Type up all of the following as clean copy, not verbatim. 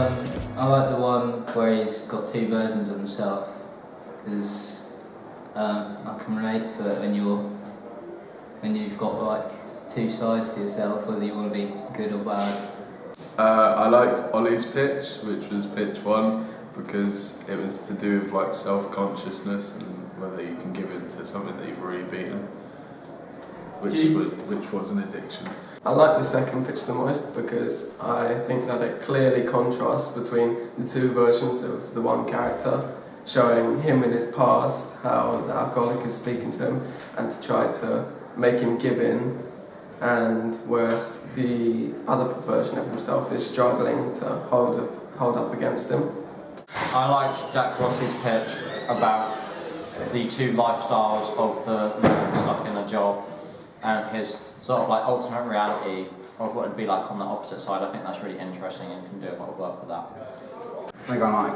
I like the one where he's got two versions of himself, because I can relate to it when you've got like two sides to yourself, whether you want to be good or bad. I liked Ollie's pitch, which was pitch 1, because it was to do with like self-consciousness and whether you can give in to something that you've already beaten, which was an addiction. I like the second pitch the most because I think that it clearly contrasts between the two versions of the one character, showing him in his past, how the alcoholic is speaking to him, and to try to make him give in, and whereas the other version of himself is struggling to hold up against him. I liked Jack Ross's pitch about the two lifestyles of the man stuck in a job and his sort of like alternate reality of what it'd be like on the opposite side. I think that's really interesting and can do a lot of work with that. I think I like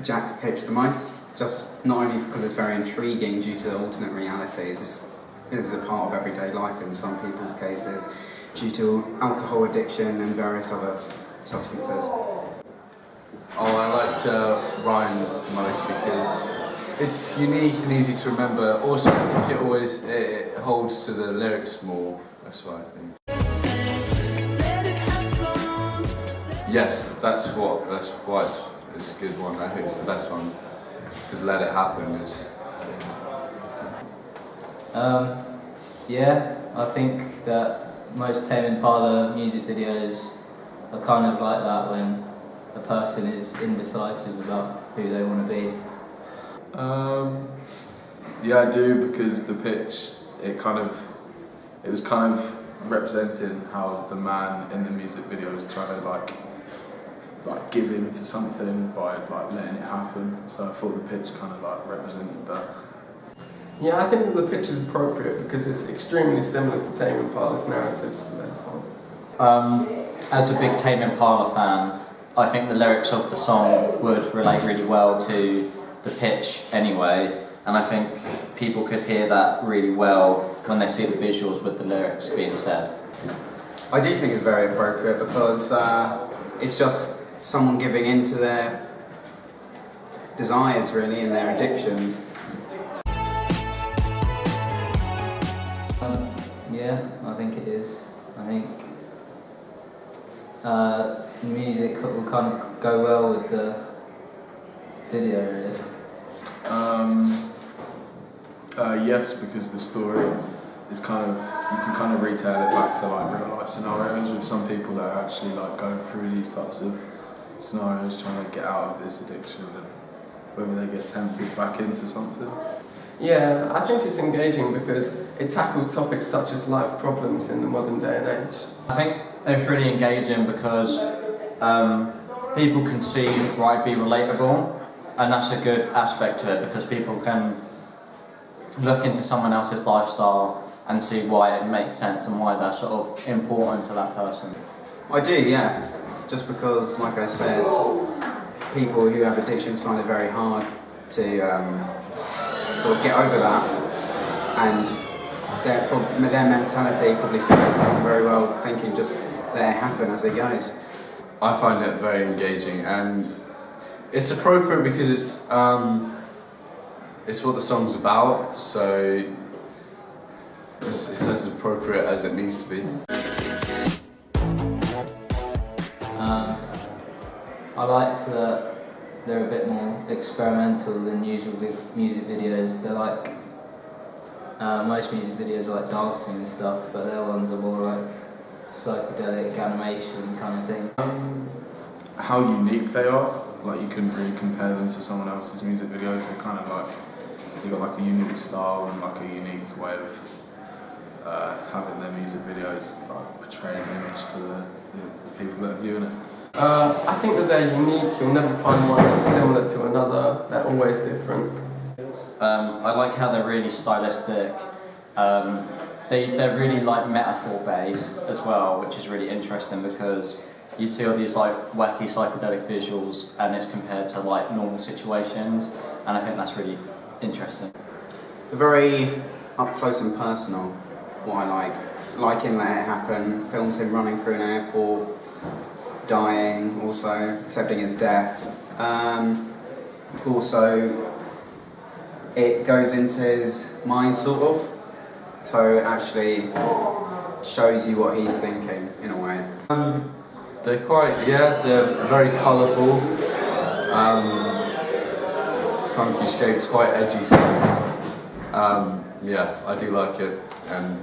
Jack's pitch the most, just not only because it's very intriguing due to the alternate realities, it's a part of everyday life in some people's cases, due to alcohol addiction and various other substances. Oh, I liked Ryan's the most because it's unique and easy to remember. Also, I think it holds to the lyrics more. That's what I think. Yes, that's why it's a good one. I think it's the best one because Let It Happen is. Yeah, I think that most Tame Impala music videos are kind of like that when a person is indecisive about who they want to be. Yeah, I do, because the pitch, it was kind of representing how the man in the music video was trying to like give in to something by like letting it happen. So I thought the pitch kind of like represented that. Yeah, I think that the pitch is appropriate because it's extremely similar to Tame Impala's narratives for their song. As a big Tame Impala fan, I think the lyrics of the song would relate really well to the pitch anyway, and I think people could hear that really well when they see the visuals with the lyrics being said. I do think it's very appropriate because it's just someone giving in to their desires really and their addictions. Yeah, I think it is. I think music will kind of go well with the video, really. Yes, because the story is you can kind of retell it back to like real life scenarios with some people that are actually like going through these types of scenarios, trying to get out of this addiction and whether they get tempted back into something. Yeah, I think it's engaging because it tackles topics such as life problems in the modern day and age. I think it's really engaging because people can see why it'd be relatable, and that's a good aspect to it because people can look into someone else's lifestyle and see why it makes sense and why that's sort of important to that person. I do, yeah. Just because, like I said, people who have addictions find it very hard to sort of get over that, and their mentality probably fits very well thinking just let it happen as it goes. I find it very engaging and it's appropriate because it's what the song's about, so it's as appropriate as it needs to be. I like that they're a bit more experimental than usual music videos. They're like, most music videos are like dancing and stuff, but their ones are more like psychedelic animation kind of thing. How unique they are, like you couldn't really compare them to someone else's music videos. They're kind of like, they've got like a unique style and like a unique way of having their music videos like portray an image to the people that are viewing it. I think that they're unique. You'll never find one that's similar to another. They're always different. I like how they're really stylistic. They're really like metaphor based as well, which is really interesting because you'd see all these like wacky psychedelic visuals and it's compared to like normal situations, and I think that's really interesting. Very up close and personal, what I like in Let It Happen, films him running through an airport, dying, also accepting his death. Also, it goes into his mind, sort of, so it actually shows you what he's thinking in a way. They're they're very colourful, funky shapes, quite edgy stuff. Yeah, I do like it, and